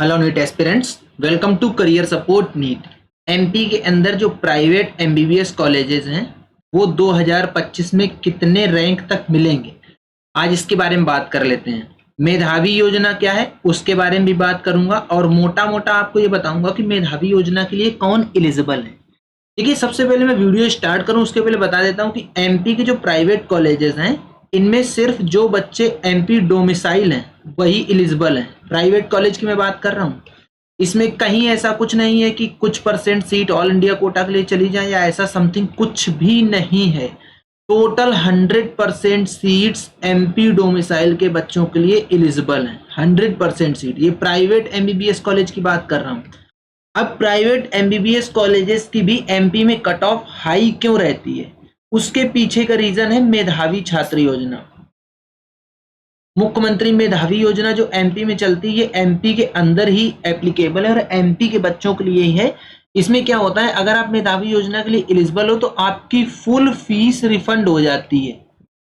Hello NEET aspirants, welcome to career support NEET. MP के अंदर जो प्राइवेट एमबीबीएस कॉलेजेस हैं वो 2025 में कितने रैंक तक मिलेंगे, आज इसके बारे में बात कर लेते हैं। मेधावी योजना क्या है उसके बारे में भी बात करूंगा और मोटा मोटा आपको ये बताऊंगा कि मेधावी योजना के लिए कौन एलिजिबल है। देखिए, सबसे पहले मैं वीडियो स्टार्ट करूं उसके पहले बता देता हूं कि एमपी के जो प्राइवेट कॉलेजेस हैं इनमें सिर्फ जो बच्चे एमपी डोमिसाइल हैं वही एलिजिबल हैं। प्राइवेट कॉलेज की मैं बात कर रहा हूँ। इसमें कहीं ऐसा कुछ नहीं है कि कुछ percent seat all India quota के लिए चली जाए या ऐसा समथिंग कुछ भी नहीं है। टोटल 100% सीट्स एमपी डोमिसाइल के बच्चों के लिए एलिजिबल हैं। 100% सीट, ये प्राइवेट एमबीबीएस कॉलेज की बात कर रहा हूँ। अब प्राइवेट एमबीबीएस कॉलेजेस की भी एमपी में कट ऑफ हाई क्यों रहती है, उसके पीछे का रीजन है मेधावी छात्र योजना। मुख्यमंत्री मेधावी योजना जो एमपी में चलती है ये एमपी के अंदर ही एप्लीकेबल है और एमपी के बच्चों के लिए ही है। इसमें क्या होता है, अगर आप मेधावी योजना के लिए एलिजिबल हो तो आपकी फुल फीस रिफंड हो जाती है।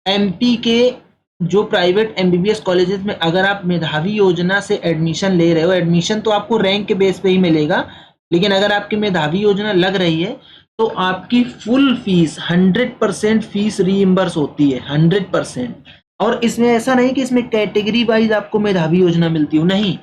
एमपी के जो प्राइवेट एमबीबीएस कॉलेजेस में अगर आप मेधावी योजना से एडमिशन ले रहे हो, एडमिशन तो आपको रैंक के बेस पे ही मिलेगा, लेकिन अगर आपकी मेधावी योजना लग रही है तो आपकी फुल फीस 100% फीस रीइंबर्स होती है, 100%। और इसमें ऐसा नहीं कि इसमें कैटेगरी वाइज आपको मेधावी योजना मिलती हो, नहीं,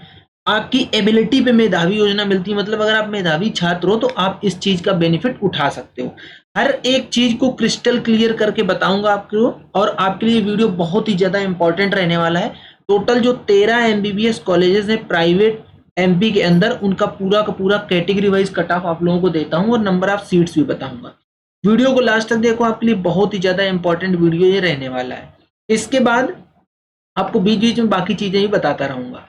आपकी एबिलिटी पे मेधावी योजना मिलती है। मतलब अगर आप मेधावी छात्र हो तो आप इस चीज का बेनिफिट उठा सकते हो। हर एक चीज को क्रिस्टल क्लियर करके बताऊंगा आपको और आपके लिए वीडियो बहुत ही ज्यादा इंपॉर्टेंट रहने वाला है। टोटल जो 13 एमबीबीएस कॉलेजेस हैं प्राइवेट एमपी के अंदर, उनका पूरा का पूरा कैटेगरी वाइज कट ऑफ आप लोगों को देता हूँ और नंबर ऑफ सीट्स भी बताऊंगा। वीडियो को लास्ट तक देखो, आपके लिए बहुत ही ज्यादा इंपॉर्टेंट वीडियो ये रहने वाला है। इसके बाद आपको बीच बीच में बाकी चीजें ही बताता रहूंगा।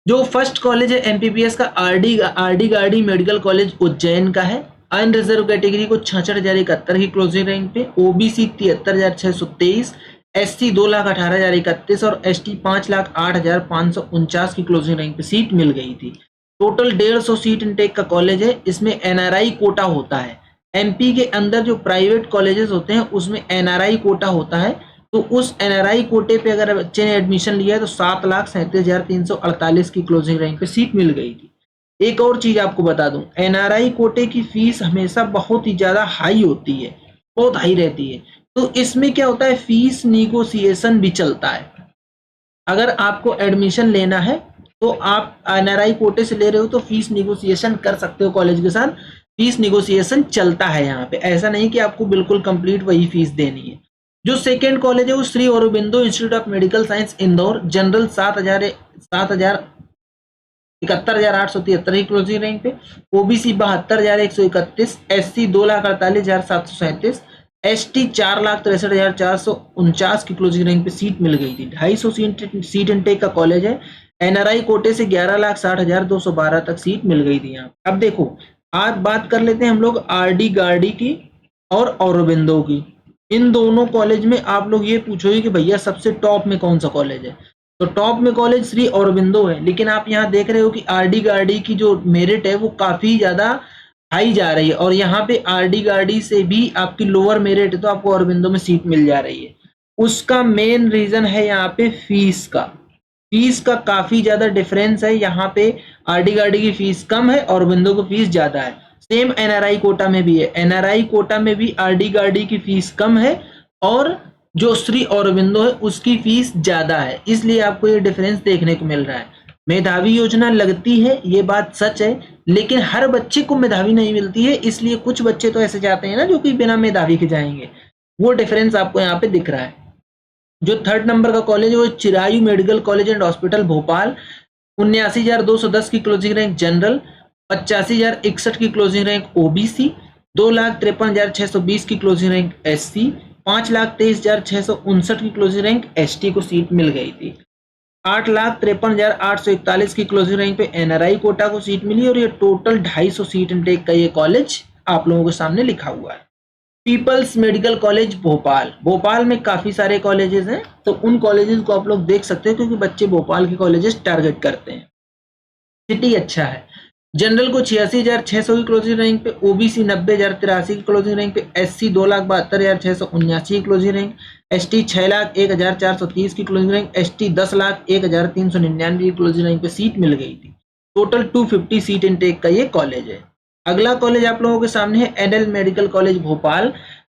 जो फर्स्ट कॉलेज है एमबीबीएस का RD Gardi medical college Ujjain का है। अनरिजर्व कैटेगरी को 66,071 की क्लोजिंग रैंक पे, ओबीसी 73,623, एससी 2,18,031 और एसटी 5,08,549 की क्लोजिंग रैंक पे सीट मिल गई थी। टोटल 150 सीट इनटेक का कॉलेज है। इसमें एनआरआई कोटा होता है। एमपी के अंदर जो प्राइवेट कॉलेजेस होते हैं उसमें एनआरआई कोटा होता है, तो उस एनआरआई कोटे पे अगर बच्चे ने एडमिशन लिया है तो 7,37,348 की क्लोजिंग रैंक पे सीट मिल गई थी। एक और चीज आपको बता दूं, एनआरआई कोटे की फीस हमेशा बहुत ही ज्यादा हाई होती है, बहुत हाई रहती है। तो इसमें क्या होता है, फीस निगोशिएशन भी चलता है। अगर आपको एडमिशन लेना है तो आप एनआरआई कोटे से ले रहे हो तो फीस निगोशिएशन कर सकते हो कॉलेज के साथ। फीस निगोशिएशन चलता है यहाँ पे, ऐसा नहीं कि आपको बिल्कुल कंप्लीट वही फीस देनी है। जो सेकेंड कॉलेज है वो Shri Aurobindo institute of medical science Indore, general 71,873 की क्लोजिंग रैंक पे, ओबीसी 72,131, एससी 2,48,737, एसटी 4,63,449 की क्लोजिंग रैंक पे सीट मिल गई थी। 250 सीट इनटेक का कॉलेज है। एनआरआई कोटे से 11,60,212 तक सीट मिल गई थी यहाँ। अब देखो, आज बात कर लेते हैं हम लोग आरडी गार्डी की और औरबिंदो की। इन दोनों कॉलेज में आप लोग ये पूछोगे कि भैया सबसे टॉप में कौन सा कॉलेज है, तो टॉप में कॉलेज श्री औरबिंदो है। लेकिन आप यहाँ देख रहे हो कि आरडी गार्डी की जो मेरिट है वो काफी ज्यादा हाई जा रही है और यहाँ पे आरडी गार्डी से भी आपकी लोअर मेरिट है तो आपको औरबिंदो में सीट मिल जा रही है। उसका मेन रीजन है यहाँ पे फीस का। फीस का काफी ज्यादा डिफरेंस है। यहाँ पे आरडी गार्डी की फीस कम है, औरबिंदो की फीस ज्यादा है। सेम एनआरआई कोटा में भी है। एनआरआई कोटा में भी आरडी गार्डी की फीस कम है और जो श्री औरबिंदो है उसकी फीस ज्यादा है, इसलिए आपको ये डिफरेंस देखने को मिल रहा है। मेधावी योजना लगती है, ये बात सच है, लेकिन हर बच्चे को मेधावी नहीं मिलती है, इसलिए कुछ बच्चे तो ऐसे जाते हैं ना जो कि बिना मेधावी के जाएंगे। वो डिफरेंस आपको यहाँ पे दिख रहा है। जो थर्ड नंबर का कॉलेज है वो Chirayu medical college and hospital Bhopal, 79,210 की क्लोजिंग रैंक जनरल, 85,061 की क्लोजिंग रैंक ओबीसी, 2,53,620 की क्लोजिंग रैंक एससी, 5,23,659 की क्लोजिंग रैंक एसटी को सीट मिल गई थी। 8,53,841 की क्लोजिंग रैंक पे एनआरआई कोटा को सीट मिली और ये टोटल 250 सीट इनटेक का ये कॉलेज आप लोगों के सामने लिखा हुआ है। People's medical college Bhopal, Bhopal में काफी सारे कॉलेजेस हैं तो उन कॉलेजेस को आप लोग देख सकते हो क्योंकि बच्चे भोपाल के कॉलेजेस टारगेट करते हैं। सिटी अच्छा है। जनरल को 86,600 की क्लोजिंग रैंक पे, ओबीसी 90,083 की क्लोजिंग रैंक पे, एससी 2,72,679 की क्लोजिंग रैंक, एसटी 6,01,430 की क्लोजिंग रैंक, एसटी 10,01,399 की क्लोजिंग रैंक पे सीट मिल गई थी। टोटल 250 सीट इनटेक का ये कॉलेज है। अगला कॉलेज आप लोगों के सामने है एनएल मेडिकल कॉलेज भोपाल।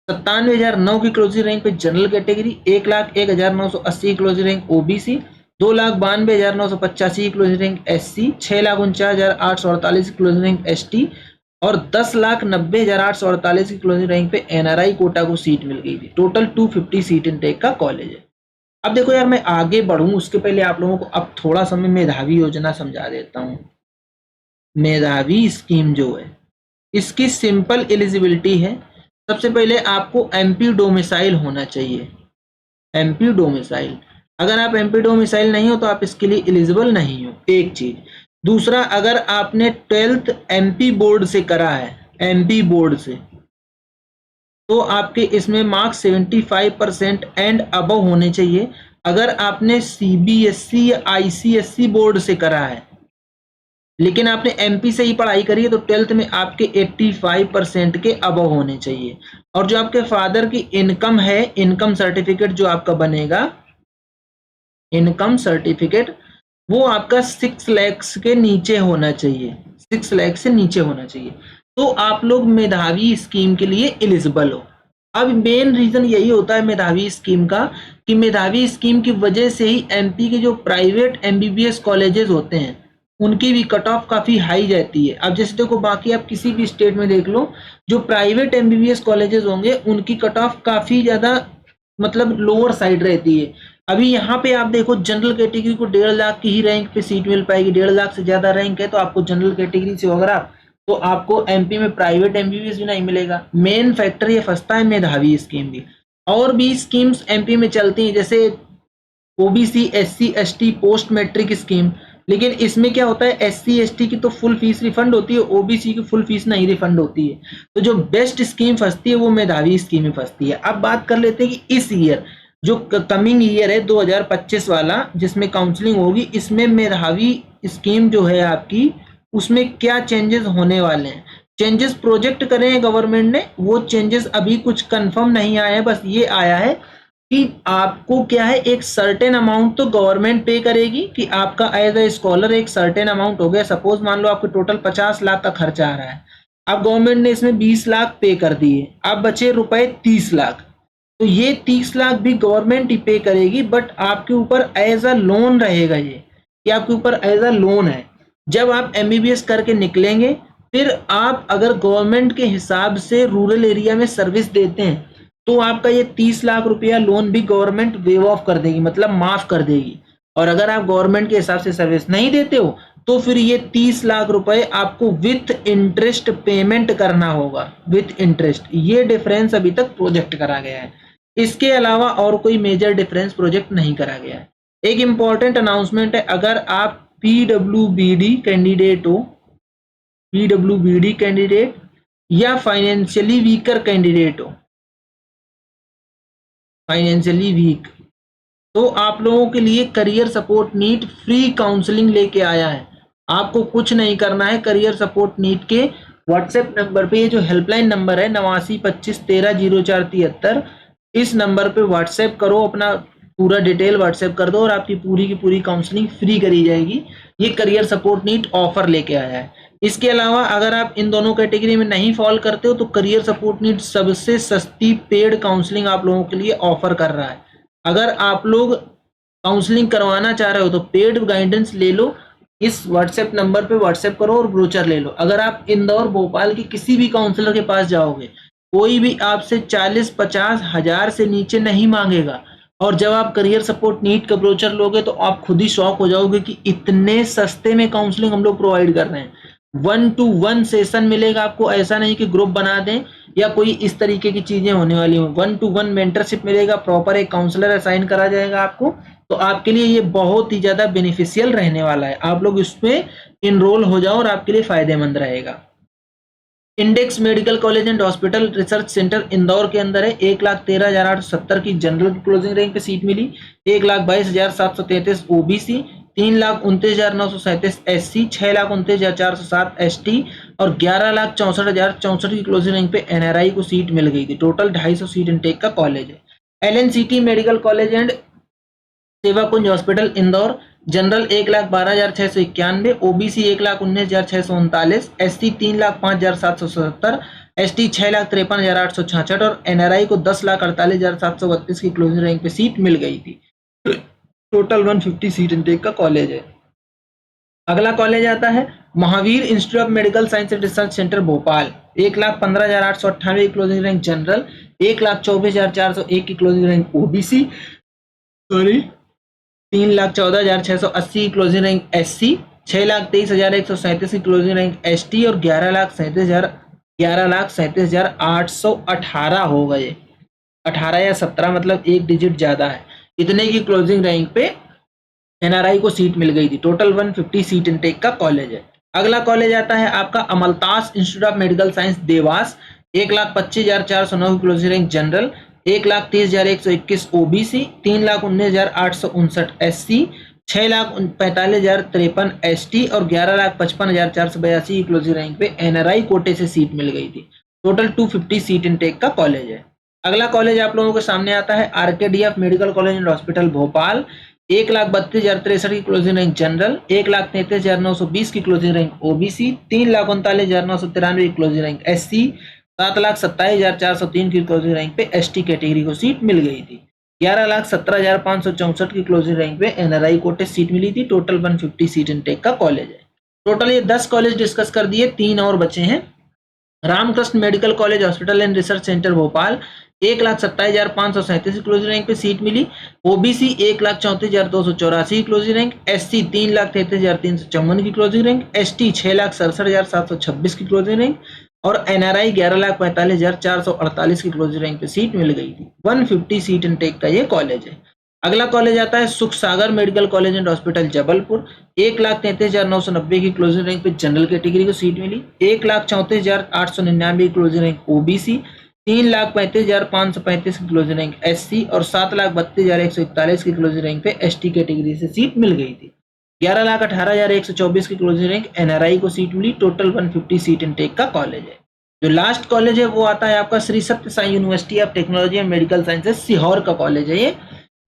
97,009 की क्लोजिंग रैंक पे जनरल कैटेगरी, 1,01,980 की क्लोजिंग रैंक ओबीसी, 2,92,985 की क्लोजिंग रैंक एससी, 6,49,848 की क्लोजिंग रैंक एसटी और 10,90,848 की क्लोजिंग रैंक पे एनआरआई कोटा को सीट मिल गई थी। टोटल 250 सीट इनटेक का कॉलेज है। अब देखो यार, मैं आगे बढ़ूं उसके पहले आप लोगों को अब थोड़ा सा मैं मेधावी योजना समझा देता हूं। मेधावी स्कीम जो है, इसकी सिंपल एलिजिबिलिटी है। सबसे पहले आपको एमपी डोमिसाइल होना चाहिए, एमपी डोमिसाइल। अगर आप एमपी डोमिसाइल नहीं हो तो आप इसके लिए एलिजिबल नहीं हो, एक चीज। दूसरा, अगर आपने 12th एमपी बोर्ड से करा है, एमपी बोर्ड से, तो आपके इसमें मार्क्स 75% एंड अबव होने चाहिए। अगर आपने सीबीएसई या आईसीएसई बोर्ड से करा है लेकिन आपने एमपी से ही पढ़ाई करी है तो 12th में आपके 85% के अबव होने चाहिए। और जो आपके फादर की इनकम है, इनकम सर्टिफिकेट जो आपका बनेगा, इनकम सर्टिफिकेट, वो आपका 6 लाख के नीचे होना चाहिए, 6 लाख से नीचे होना चाहिए, तो आप लोग मेधावी स्कीम के लिए एलिजिबल हो। अब मेन रीजन यही होता है मेधावी स्कीम का कि मेधावी स्कीम की वजह से ही एमपी के जो प्राइवेट एमबीबीएस कॉलेजेस होते हैं उनकी भी कट ऑफ काफी हाई जाती है। अब जैसे देखो, बाकी आप किसी भी स्टेट में देख लो, जो प्राइवेट एमबीबीएस कॉलेजेस होंगे उनकी कट ऑफ काफी ज्यादा मतलब लोअर साइड रहती है। अभी यहाँ पे आप देखो, जनरल कैटेगरी को 1.5 लाख की ही रैंक पे सीट मिल पाएगी। 1.5 लाख से ज्यादा रैंक है तो आपको जनरल कैटेगरी से अगर आप, तो आपको एमपी में प्राइवेट एमबीबीएस भी नहीं मिलेगा। मेन फैक्टर ये फंसता है मेधावी स्कीम भी। और भी स्कीम्स एमपी में चलती हैं, जैसे OBC, SC, ST post matric scheme. लेकिन इसमें क्या होता है, एससी एसटी की तो फुल फीस रिफंड होती है, ओबीसी की फुल फीस नहीं रिफंड होती है। तो जो बेस्ट स्कीम फंसती है वो मेधावी स्कीम में फंसती है। अब बात कर लेते हैं कि इस ईयर, जो कमिंग ईयर है 2025 वाला, जिसमें काउंसलिंग होगी, इसमें मेधावी स्कीम जो है आपकी, उसमें क्या चेंजेस होने वाले हैं। चेंजेस प्रोजेक्ट करे हैं गवर्नमेंट ने, वो चेंजेस अभी कुछ कंफर्म नहीं आया है। बस ये आया है कि आपको क्या है, एक सर्टेन अमाउंट तो गवर्नमेंट पे करेगी कि आपका एज ए स्कॉलर एक सर्टेन अमाउंट हो गया। सपोज मान लो आपको टोटल 50 लाख का खर्चा आ रहा है, अब गवर्नमेंट ने इसमें 20 लाख पे कर दिए, अब बचे रुपए 30 लाख। तो ये 30 लाख भी गवर्नमेंट ही पे करेगी, बट आपके ऊपर एज अ लोन रहेगा। ये आपके ऊपर एज अ लोन है। जब आप एमबीबीएस करके निकलेंगे, फिर आप अगर गवर्नमेंट के हिसाब से रूरल एरिया में सर्विस देते हैं तो आपका ये 30 लाख रुपया लोन भी गवर्नमेंट वेव ऑफ कर देगी, मतलब माफ कर देगी। और अगर आप गवर्नमेंट के हिसाब से सर्विस नहीं देते हो तो फिर ये 30 लाख रुपए आपको विथ इंटरेस्ट पेमेंट करना होगा, विथ इंटरेस्ट। ये डिफरेंस अभी तक प्रोजेक्ट करा गया है, इसके अलावा और कोई मेजर डिफरेंस प्रोजेक्ट नहीं करा गया है। एक इंपॉर्टेंट अनाउंसमेंट है, अगर आप पीडब्ल्यूबीडी कैंडिडेट हो, पीडब्ल्यूबीडी कैंडिडेट या फाइनेंशियली वीकर कैंडिडेट हो, फाइनेंशियली वीक, तो आप लोगों के लिए career support NEET free counselling लेके आया है। आपको कुछ नहीं करना है, करियर सपोर्ट नीट के व्हाट्सएप नंबर पे, ये जो हेल्पलाइन नंबर है 8925130473, इस नंबर पे व्हाट्सएप करो, अपना पूरा डिटेल व्हाट्सएप कर दो और आपकी पूरी की पूरी काउंसलिंग फ्री करी जाएगी। ये करियर सपोर्ट नीट ऑफर लेके आया है। इसके अलावा अगर आप इन दोनों कैटेगरी में नहीं फॉल करते हो तो करियर सपोर्ट नीट सबसे सस्ती पेड काउंसलिंग आप लोगों के लिए ऑफर कर रहा है। अगर आप लोग काउंसलिंग करवाना चाह रहे हो तो पेड गाइडेंस ले लो, इस व्हाट्सएप नंबर पे व्हाट्सएप करो और ब्रोचर ले लो। अगर आप इंदौर भोपाल के किसी भी काउंसलर के पास जाओगे, कोई भी आपसे 40-50 हजार से नीचे नहीं मांगेगा। और जब आप करियर सपोर्ट नीट का ब्रोचर लोगे तो आप खुद ही शॉक हो जाओगे कि इतने सस्ते में काउंसलिंग हम लोग प्रोवाइड कर रहे हैं। 1-to-1 सेशन मिलेगा आपको, ऐसा नहीं कि ग्रुप बना दें या कोई इस तरीके की चीजें होने वाली हो। 1-to-1 मेंटरशिप मिलेगा, प्रॉपर एक काउंसलर असाइन करा जाएगा आपको। तो आपके लिए ये बहुत ही ज्यादा बेनिफिशियल रहने वाला है, आप लोग इसमें इनरोल हो जाओ और आपके लिए फायदेमंद रहेगा। Index medical college and hospital research centre Indore के अंदर है। 1,13,870 की जनरल क्लोजिंग रैंक पे सीट मिली, 1,22,733 ओबीसी, 3,29,937 एससी, 6,29,407 एसटी और 11,64,064 की क्लोजिंग रैंक पे एनआरआई को सीट मिल गई थी। टोटल 250 सीट इनटेक का कॉलेज है। LNCT medical college and Seva Kunj hospital Indore, general 1,12,691, OBC 1,19,639, SC 3,05,777, ST 6,53,866 और एनआरआई को 10,48,732 की क्लोजिंग रैंक पे सीट मिल गई थी। टोटल 150 सीट इनटेक का कॉलेज है। अगला कॉलेज आता है Mahavir institute of medical science and research centre Bhopal, 1,15,898 की क्लोजिंग रैंक जनरल, 1,24,401 की क्लोजिंग रैंक ओबीसी, सॉरी 3,14,680 की क्लोजिंग रैंक एससी, 6,23,137 की क्लोजिंग रैंक एसटी और 11,37,818 हो गए। 18 या 17 मतलब एक डिजिट ज्यादा है। इतने की क्लोजिंग रैंक पे एनआरआई को सीट मिल गई थी। टोटल 150 सीट इनटेक का कॉलेज है। अगला कॉलेज आता है आपका Amaltas institute of medical science Dewas, 1,25,409 की closing rank general, 1,30,121 OBC, 3,19,859 SC, 6,45,053 ST और 11,55,482 की क्लोजिंग रैंक पे एनआरआई कोटे से सीट मिल गई थी। टोटल 250 सीट इनटेक का कॉलेज है। अगला कॉलेज आप लोगों के सामने आता है RKDF medical college and hospital Bhopal, 1,32,063 की क्लोजिंग रैंक जनरल, 1,33,920 की क्लोजिंग रैंक ओबीसी, 3,39,993 की क्लोजिंग रैंक एससी, 7,27,403 की क्लोजिंग रैंक पे एसटी कैटेगरी को सीट मिल गई थी। 11,17,564 की क्लोजिंग रैंक पे एनआरआई कोटे सीट मिली थी। टोटल 150 सीट इनटेक का कॉलेज है। टोटल ये 10 कॉलेज डिस्कस कर दिए, 3 और बचे हैं। Ramakrishna medical college hospital and research centre Bhopal, 1,27,537 closing rank पे सीट मिली। ओबीसी 1,34,284 क्लोजिंग रैंक, एससी 3,33,354 की क्लोजिंग रैंक, एसटी 6,67,726 की क्लोजिंग रैंक और एनआरआई 11,45,448 की क्लोजिंग रैंक पे सीट मिल गई थी। 150 सीट इनटेक का ये कॉलेज है। अगला कॉलेज आता है Sukh Sagar medical college and hospital Jabalpur, 1,33,990 की क्लोजिंग रैंक पे जनरल कैटेगरी को सीट मिली। 1,34,899 की क्लोजिंग रैंक ओबीसी, 3,35,535 की क्लोजिंग रैंक एससी और 7,32,141 की क्लोजिंग रैंक पे एसटी कैटेगरी से सीट मिल गई थी। 11,18,124 की क्लोजिंग रैंक एनआरआई को सीट मिली। टोटल 150 सीट इनटेक का कॉलेज है। जो लास्ट कॉलेज है वो आता है आपका श्री सत्य Sai university of technology and medical sciences Sehore का कॉलेज है। ये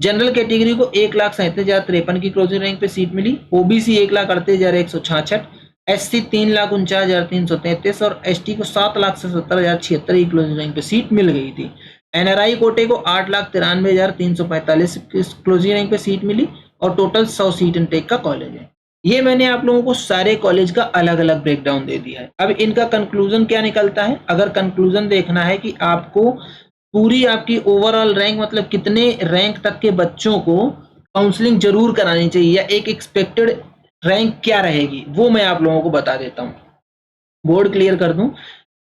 जनरल कैटेगरी को 1,37,053 की क्लोजिंग रैंक पे सीट मिली। ओबीसी 1,38,166, एससी 3,49,333 और एसटी को 7,70,076 की क्लोजिंग रैंक पे सीट मिल गई थी। एनआरआई कोटे को 8,93,345 की क्लोजिंग रैंक पे सीट मिली और टोटल 100 सीट इनटेक का कॉलेज है। ये मैंने आप लोगों को सारे कॉलेज का अलग अलग ब्रेकडाउन दे दिया है। अब इनका कंक्लूजन क्या निकलता है? अगर कंक्लूजन देखना है कि आपको पूरी आपकी ओवरऑल रैंक मतलब कितने रैंक तक के बच्चों को काउंसलिंग जरूर करानी चाहिए या एक एक्सपेक्टेड रैंक क्या रहेगी, वो मैं आप लोगों को बता देता हूँ। बोर्ड क्लियर कर दूं।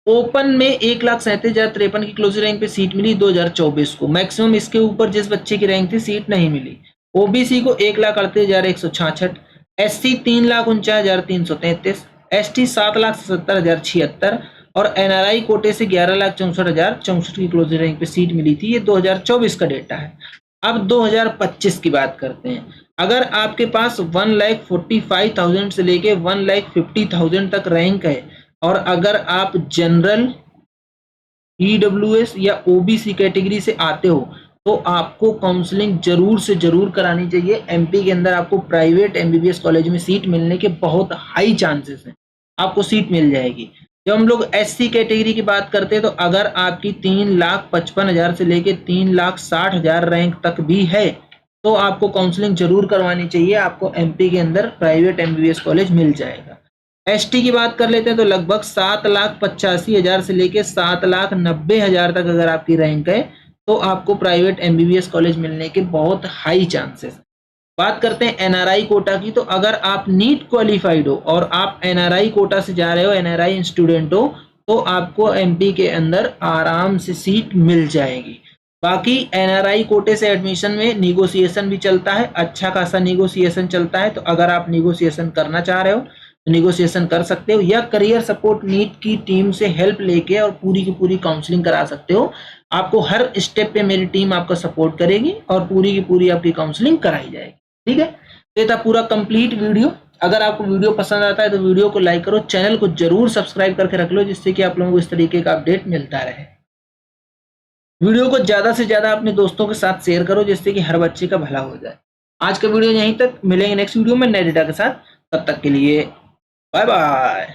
ओपन में 1,37,053 की क्लोजिंग रैंक पे सीट मिली 2024 को। मैक्सिमम इसके ऊपर जिस बच्चे की रैंक थी सीट नहीं मिली। ओबीसी को 1,38,166, एससी 3,49,333, एसटी 7,70,076 और एनआरआई कोटे से 11,64,064 की क्लोजिंग रैंक पे सीट मिली थी। ये 2024 का डेटा है। अब 2025 की बात करते हैं। अगर आपके पास 1,45,000 से लेके 1,50,000 तक रैंक है और अगर आप जनरल, ईडब्ल्यूएस या ओबीसी कैटेगरी से आते हो तो आपको काउंसलिंग जरूर से जरूर करानी चाहिए। एमपी के अंदर आपको प्राइवेट एमबीबीएस कॉलेज में सीट मिलने के बहुत हाई चांसेस हैं, आपको सीट मिल जाएगी। जब हम लोग एससी कैटेगरी की बात करते हैं तो अगर आपकी 3,55,000 से लेके 3,60,000 रैंक तक भी है तो आपको काउंसलिंग जरूर करवानी चाहिए। आपको एमपी के अंदर प्राइवेट एमबीबीएस कॉलेज मिल जाएगा। एसटी की बात कर लेते हैं तो लगभग 7,85,000 से लेके 7,90,000 तक अगर आपकी रैंक है तो आपको प्राइवेट एमबीबीएस कॉलेज मिलने के बहुत हाई चांसेस। बात करते हैं एनआरआई कोटा की, तो अगर आप नीट क्वालिफाइड हो और आप एनआरआई कोटा से जा रहे हो, एनआरआई स्टूडेंट हो, तो आपको एमपी के अंदर आराम से सीट मिल जाएगी। बाकी एनआरआई कोटे से एडमिशन में निगोशिएशन भी चलता है, अच्छा खासा निगोशिएशन चलता है। तो अगर आप निगोशिएशन करना चाह रहे हो तो निगोशिएशन कर सकते हो या करियर सपोर्ट नीट की टीम से हेल्प लेके और पूरी की पूरी काउंसलिंग करा सकते हो। आपको हर स्टेप पे मेरी टीम आपका सपोर्ट करेगी और पूरी की पूरी आपकी काउंसलिंग कराई जाएगी। ठीक है, तो ये था पूरा कंप्लीट वीडियो। अगर आपको वीडियो पसंद आता है तो वीडियो को लाइक करो, चैनल को जरूर सब्सक्राइब करके रख लो जिससे कि आप लोगों को इस तरीके का अपडेट मिलता रहे। वीडियो को ज्यादा से ज्यादा अपने दोस्तों के साथ शेयर करो जिससे कि हर बच्चे का भला हो जाए। आज का वीडियो यहीं तक, मिलेंगे नेक्स्ट वीडियो में नए डेटा के साथ, तब तक के लिए बाय बाय।